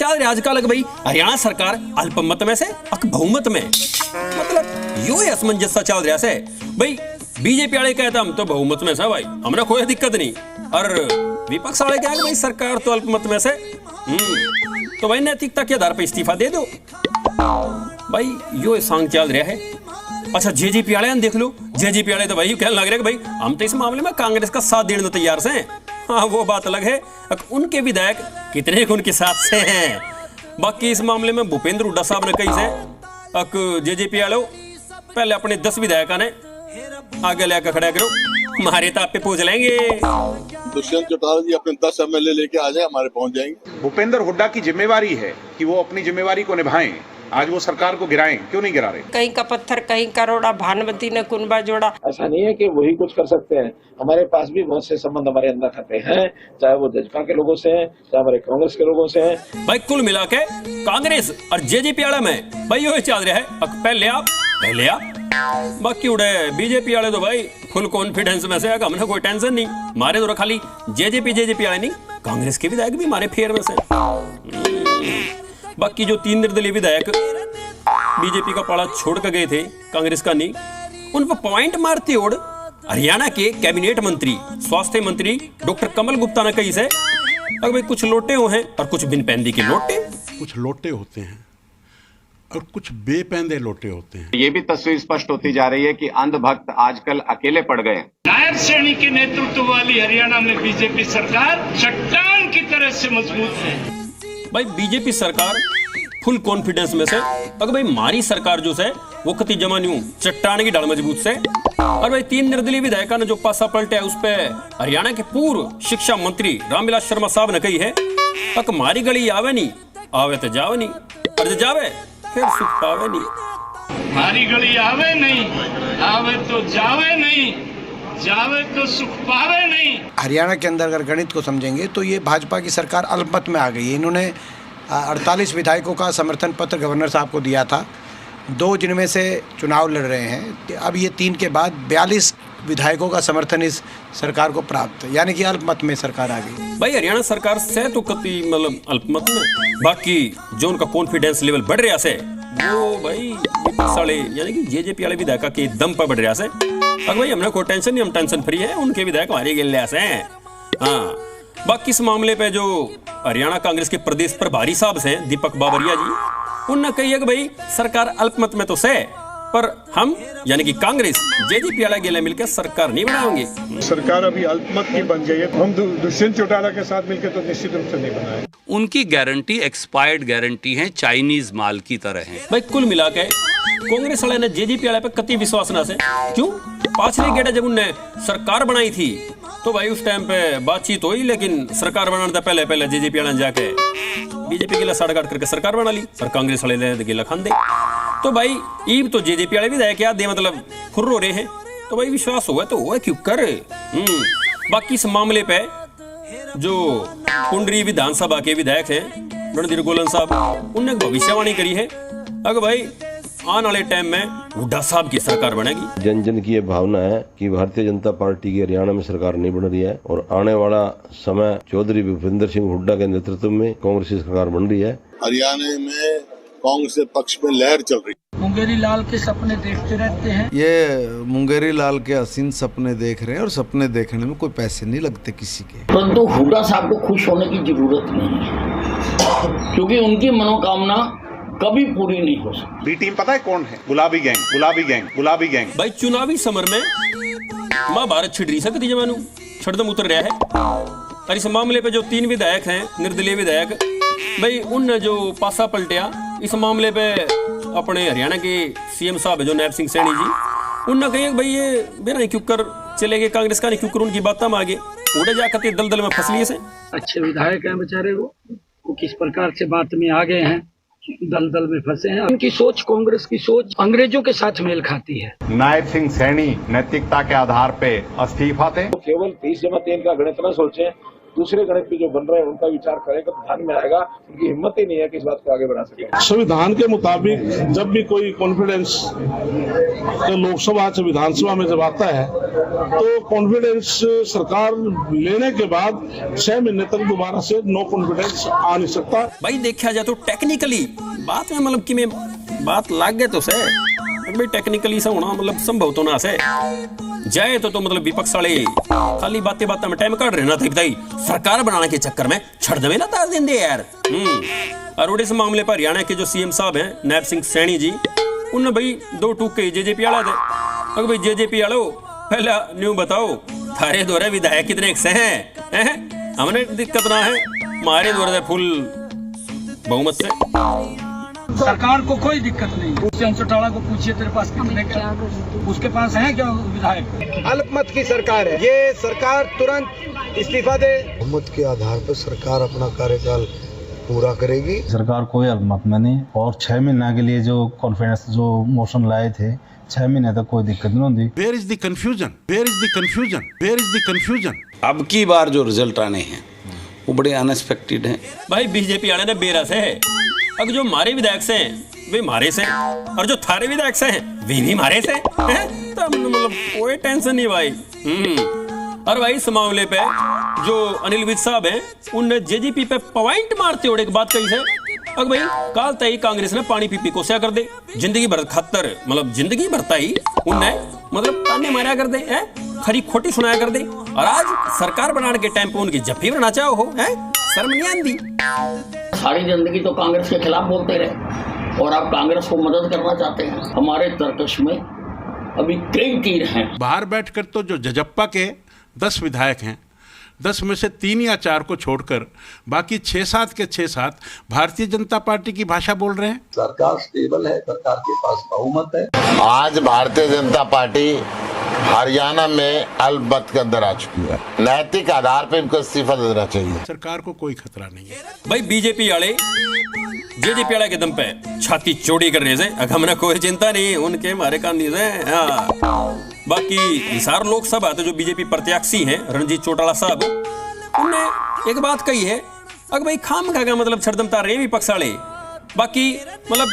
चल रहा आजकल भाई हरियाणा सरकार अल्पमत में से बहुमत में, मतलब यो असमंजस सा चल रहा है भाई। बीजेपी वाले कहता हम तो बहुमत में से भाई, हमरा कोई दिक्कत नहीं, और विपक्ष वाले क्या भाई सरकार तो अल्पमत में से, तो भाई नैतिकता के आधार पर इस्तीफा दे दो भाई, यो सांग चल रहा है। अच्छा जेजेपी वाले देख लो, जेजेपी वाले तो भाई कहने लग रहे भाई हम तो इस मामले में कांग्रेस का साथ देने तैयार से हैं। हाँ वो बात अलग है उनके विधायक कितने उनके साथ से हैं। बाकी इस मामले में भूपेंद्र हुड्डा साहब ने कही से जेजेपी वालों पहले अपने 10 विधायकों ने आगे लेकर खड़ा करो, हमारे तो आप पे पहुंच लेंगे। दुष्यंत चौटाला जी अपने 10 MLA लेके आ जाए, हमारे पहुंच जाएंगे। भूपेंद्र हुड्डा की जिम्मेवारी है कि वो अपनी जिम्मेवारी को निभाएं। आज वो सरकार को गिराएं, क्यों नहीं गिरा रहे? कहीं का पत्थर कहीं का रोड़ा, भानुमति ने कुनबा जोड़ा। ऐसा नहीं है कि वही कुछ कर सकते हैं, हमारे पास भी बहुत से संबंध हमारे अंदर खाते हैं, चाहे वो जजपा के लोगों से हैं, चाहे हमारे कांग्रेस के लोगों से हैं। भाई कुल मिला के कांग्रेस और जेजेपी वाला में भाई यो चल रहा है पहले आप बाकी उड़े बीजेपी वाले तो भाई फुल कॉन्फिडेंस में से हमने कोई टेंशन नहीं, मारे तो खाली जेजेपी वाले नहीं, कांग्रेस के विधायक भी हमारे फेयर में से। बाकी जो 3 निर्दलीय विधायक बीजेपी का पाला छोड़ कर गए थे, कांग्रेस का नहीं, उन पर पॉइंट मारते ओढ़ हरियाणा के कैबिनेट मंत्री स्वास्थ्य मंत्री डॉक्टर कमल गुप्ता ने कही से भाई कुछ लोटे हो हैं और कुछ बिन पैंदी के लोटे, कुछ लोटे होते हैं और कुछ बेपैंदे लोटे होते हैं। ये भी तस्वीर स्पष्ट होती जा रही है कि अंधभक्त आजकल अकेले पड़ गए। नायब श्रेणी के नेतृत्व वाली हरियाणा में बीजेपी सरकार चट्टान की तरह से मजबूत है। भाई बीजेपी सरकार फुल कॉन्फिडेंस में से भाई हमारी सरकार जो है वो कति जमा नहीं हूँ चट्टान की ढाल मजबूत से। और भाई 3 निर्दलीय विधायकों ने जो पासा पलटा है उस पे हरियाणा के पूर्व शिक्षा मंत्री रामविलास शर्मा साहब ने कही है हमारी गली आवे नहीं, आवे तो जावे नहीं, और जो जावे फिर सुख पावे नहीं। हमारी गली आवे नहीं, आवे तो जावे नहीं, जावे तो सुख पावे नहीं। हरियाणा के अंदर अगर गणित को समझेंगे तो ये भाजपा की सरकार अल्पमत में आ गई है। इन्होंने 48 विधायकों का समर्थन पत्र गवर्नर साहब को दिया था, 2 जिनमें से चुनाव लड़ रहे हैं। अब ये 3 के बाद 42 विधायकों का समर्थन इस सरकार को प्राप्त है, यानी कि अल्पमत में सरकार आ गई। भाई हरियाणा सरकार से तो कति मतलब अल्पमत में, बाकी जो उनका कॉन्फिडेंस लेवल बढ़ रहा से वो भाई साले यानी कि जेजेपी वाले विधायक के दम पर बढ़ रहा से। अब भाई हमने कोई टेंशन नहीं, हम टेंशन फ्री है, उनके विधायक हमारे गिल्ले से हैं। हाँ बाकी इस मामले पे जो हरियाणा कांग्रेस के प्रदेश प्रभारी साहब से दीपक बाबरिया जी, उनने कही है कि भाई सरकार अल्पमत में तो से, पर हम यानी कि कांग्रेस जेजेपी वाला गेले मिलकर सरकार नहीं बनाएंगे। सरकार अभी अल्पमत की बन गई है, हम दुष्यंत चौटाला के साथ मिलकर तो निश्चित रूप से नहीं बनाए। उनकी गारंटी एक्सपायर्ड गारंटी है, चाइनीज माल की तरह है। भाई कुल मिला के कांग्रेस वाले ने जेजेपी वाले पे कति विश्वास ना से, क्यों पाछले गेड़ा जब उनने सरकार बनाई थी तो भाई उस टाइम पे बातचीत हुई, लेकिन सरकार बनाने से पहले जेजेपी वाले जाके बीजेपी के लिए साड़गाड़ करके सरकार बना ली और कांग्रेस वाले ने गिला खान दे। तो भाई ईब तो जेजेपी वाले विधायक याद दे मतलब खुर्र हो रहे हैं, तो भाई विश्वास हुआ तो हुआ क्यों कर। बाकी इस मामले पे जो कुंडरी विधानसभा के विधायक हैं रणधीर गोलन साहब, उनने भविष्यवाणी करी है अगर भाई आने वाले टाइम में हुड्डा साहब की सरकार बनेगी। जन जन की ये भावना है कि भारतीय जनता पार्टी की हरियाणा में सरकार नहीं बन रही है और आने वाला समय चौधरी भूपेंद्र सिंह हुड्डा के नेतृत्व में कांग्रेस की सरकार बन रही है। हरियाणा में कांग्रेस के पक्ष में लहर चल रही है। मुंगेरी लाल के सपने देखते रहते हैं, ये मुंगेरी लाल के हसीन सपने देख रहे हैं और सपने देखने में कोई पैसे नहीं लगते किसी के। परंतु हुड्डा साहब को खुश होने की जरूरत नहीं है, क्योंकि उनकी मनोकामना कभी पूरी नहीं हो सकती। बी टीम पता है कौन है? गुलाबी गैंग, गुलाबी गैंग, गुलाबी गैंग। भाई चुनावी समर में महाभारत छिड़ रही सकती जमानू छड़दम उतर रहा है। और इस मामले पे जो 3 विधायक हैं निर्दलीय विधायक, भाई उन जो पासा पलटिया इस मामले पे अपने हरियाणा के सीएम साहब जो नायब सिंह सैनी जी, उनने कही भाई ये बेरा क्यों कर चले गए कांग्रेस का, नहीं क्यों कर उनकी बातों में आगे उड़े जाकर दलदल में फंस लिए से। अच्छे विधायक हैं बेचारे, वो किस प्रकार से बात में आ गए हैं, दलदल में फंसे हैं। उनकी सोच, कांग्रेस की सोच अंग्रेजों के साथ मेल खाती है। नायब सिंह सैनी नैतिकता के आधार पे इस्तीफा दें। तो केवल 30 जमा 3 का गणित न सोचें, दूसरे गणित के जो बन रहे हैं उनका विचार करेंगे तो ध्यान में आएगा। उनकी हिम्मत ही नहीं है कि इस बात को आगे बढ़ा सके। संविधान के मुताबिक जब भी कोई कॉन्फिडेंस लोकसभा से विधानसभा में जब आता है तो कॉन्फिडेंस सरकार लेने के बाद 6 महीने तक दोबारा से नो कॉन्फिडेंस आ नहीं सकता। भाई देखा जाए तो टेक्निकली बात में मतलब कि में बात लाग गए तो से भाई टेक्निकली से होना मतलब संभव तो ना से जाए तो मतलब विपक्ष वाले खाली बातें में टाइम काट रहे ना थे भाई सरकार बनाने के चक्कर में छड़ दे ना तार देंगे यार। और इस मामले पर हरियाणा के जो सीएम साहब हैं नैब सिंह सैनी जी उन्होंने भाई 2 टूके जेजेपी वाला थे। अगर भाई जेजेपी वालों पहला न्यू बताओ थारे द्वारा विधायक कितने से हैं? हमने दिक्कत ना है हमारे द्वारा फुल बहुमत से सरकार को कोई दिक्कत नहीं। दुष्यंत चौटाला को पूछिए तेरे पास कितने उसके पास है क्या विधायक? अल्पमत की सरकार है, ये सरकार तुरंत इस्तीफा दे। बहुमत के आधार पर सरकार अपना कार्यकाल पूरा करेगी। सरकार कोई अल्पमत में नहीं और 6 महीने के लिए जो कॉन्फिडेंस जो मोशन लाए थे 6 महीने तक कोई दिक्कत नहीं होती। Where is the confusion? Where is the confusion? Where is the confusion? अब की बार जो रिजल्ट आने हैं वो बड़े अनएक्सपेक्टेड हैं। भाई बीजेपी वाले ने बेरस है। अब जो हमारे विधायक से हैं वे हमारे से और जो थारे विधायक से हैं वे भी हमारे से हैं। तो मतलब कोई टेंशन नहीं भाई। और भाई इस मामले पे जो अनिल विज साहब हैं उनने जेजेपी पे पॉइंट मारते हुए एक बात कही है। अब भाई काल तई कांग्रेस ने पानी पी को क्या कर दे जिंदगी भर खतर मतलब जिंदगी भरता ही उनने मतलब ताने मारा कर दे खरी खोटी सुनाया कर दे। और आज सरकार बनाने के टाइम पे उनकी जफ्फी बनना चाहो हो शर्म नहीं आती। सारी जिंदगी तो कांग्रेस के खिलाफ बोलते रहे और आप कांग्रेस को मदद करना चाहते हैं। हमारे तर्कश में अभी कई तीर हैं। बाहर बैठकर तो जो जजप्पा के 10 विधायक हैं 10 में से 3 या 4 को छोड़कर बाकी 6-7 के 6-7 भारतीय जनता पार्टी की भाषा बोल रहे हैं। सरकार स्टेबल है, सरकार के पास बहुमत है। आज भारतीय जनता पार्टी हरियाणा में अल्पमत के अंदर आ चुकी है। नैतिक आधार पर इनको इस्तीफा देना चाहिए। सरकार को कोई खतरा नहीं है। भाई बीजेपी वाले जेजेपी वाले के दम पे छाती चौड़ी करने से हमने कोई चिंता नहीं उनके हमारे कांधी से। बाकी हिसार लोकसभा तो जो बीजेपी प्रत्याशी हैं रणजीत चौटाला साहब उन्होंने एक बात कही है। अगर भाई खाम का मतलब छड़दमता रहे विपक्ष वाले बाकी मतलब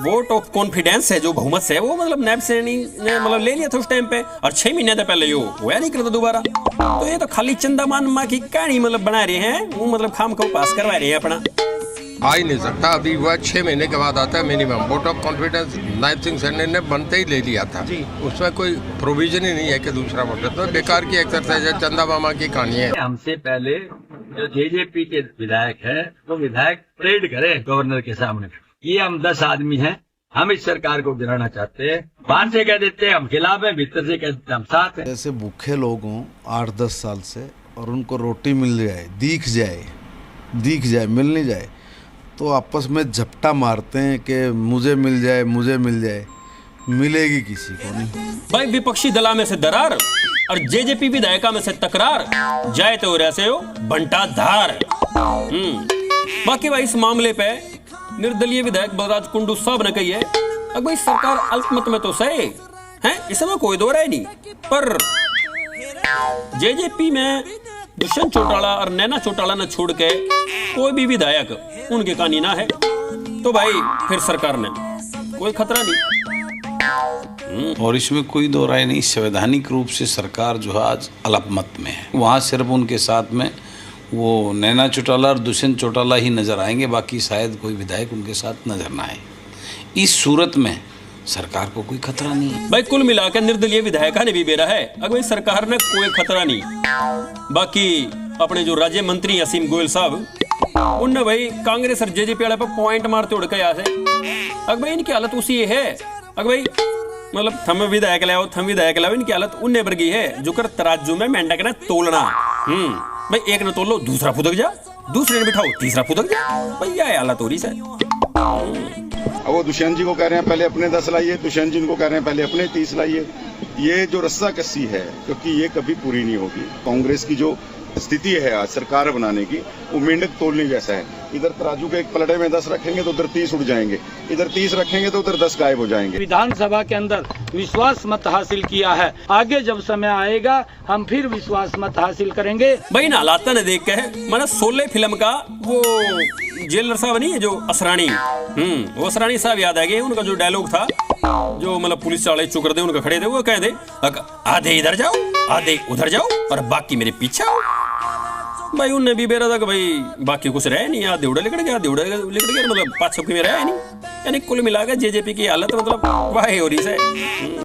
वोट ऑफ कॉन्फिडेंस है जो बहुमत से है वो मतलब नैब सैनी ने मतलब ले लिया था उस टाइम पे और 6 महीने से पहले यो हुआ नहीं करता दोबारा। तो ये तो खाली चंदा मान की कहानी मतलब बना रहे हैं वो मतलब खाम को पास करवा रहे हैं अपना। आ ही नहीं सकता अभी हुआ 6 महीने के बाद आता है मिनिमम वोट ऑफ कॉन्फिडेंस। नैब सिंह सैनी ने बनते ही ले लिया था उसमें कोई प्रोविजन ही नहीं है कि दूसरा वोट तो बेकार की एक्सरसाइज है चंदा मामा की कहानी है। हमसे पहले जो जेजेपी के विधायक है वो विधायक परेड करे गवर्नर के सामने। ये हम 10 आदमी हैं हम इस सरकार को गिराना चाहते हैं। बाहर से कह देते हैं हम खिलाफ हैं भीतर से कह देते हैं हम साथ हैं। जैसे भूखे लोग हों 8-10 साल से और उनको रोटी मिल जाए दिख जाए मिल नहीं जाए तो आपस में झपटा मारते हैं कि मुझे मिल जाए मिलेगी किसी को नहीं। भाई विपक्षी दला में से दरार और जेजेपी विधायका में से तकरार जाए तो ऐसे हो बंटा धार। बाकी भाई इस मामले पे निर्दलीय विधायक बलराज कुंडू साहब ने कही है अगर भाई सरकार अल्पमत में तो सही है इसमें कोई दो राय नहीं पर जेजेपी में दुष्यंत चौटाला और नैना चौटाला ने छोड़ के कोई भी विधायक उनके कहानी ना है तो भाई फिर सरकार ने कोई खतरा नहीं। और इसमें कोई दो राय नहीं संवैधानिक रूप से सरकार जो है आज अल्पमत में है। वहाँ सिर्फ उनके साथ में वो नैना चौटाला और दुष्यंत चौटाला ही नजर आएंगे बाकी शायद कोई विधायक उनके साथ नजर ना आए। इस सूरत में सरकार को कोई खतरा नहीं है। भाई कुल मिलाकर निर्दलीय विधायका ने भी बेरा है अगर भाई सरकार ने कोई खतरा नहीं। बाकी अपने जो राज्य मंत्री असीम गोयल साहब उनने भाई कांग्रेस और जेजेपी वाले पर पॉइंट मारते उड़ गया है। अगर भाई इनकी हालत उसी है अगर भाई मतलब थम विधायक लाओ इनकी हालत उन्ने वर्गी है जो कर तराजू में मेंढक ने तोलना। भाई एक ने तोल लो दूसरा फुदक जा दूसरे ने बिठाओ तीसरा फुदक जा भाई यह हालत हो रही है। वो दुष्यंत जी को कह रहे हैं पहले अपने 10 लाइए दुष्यंत जी को कह रहे हैं पहले अपने 30 लाइए। ये जो रस्सा कस्सी है क्योंकि ये कभी पूरी नहीं होगी। कांग्रेस की जो स्थिति है आज सरकार बनाने की वो मेंढक तोलने जैसा है। इधर तराजू के एक पलड़े में 10 रखेंगे तो उधर 30 उड़ जाएंगे इधर 30 रखेंगे तो उधर 10 गायब हो जाएंगे। विधानसभा के अंदर विश्वास मत हासिल किया है। आगे जब समय आएगा हम फिर विश्वास मत हासिल करेंगे। भाई ना लाता ने देख के मैंने 16 फिल्म का वो जेलर साहब नहीं है जो असरानी, वो असरानी साहब याद आ गए। उनका जो डायलॉग था, जो मतलब पुलिस वाले चुकर दे उनका खड़े थे, वो कह दे आधे इधर जाओ आधे उधर जाओ और बाकी मेरे पीछे आओ। भाई उनने भी बेरा था कि भाई बाकी कुछ रहे नहीं, आधे उड़े लिकड़ गया, आधे उड़े लिकड़ गया, मतलब 5 में रहा है नहीं। यानी कुल मिलाकर जेजेपी की हालत मतलब वाह हो रही है।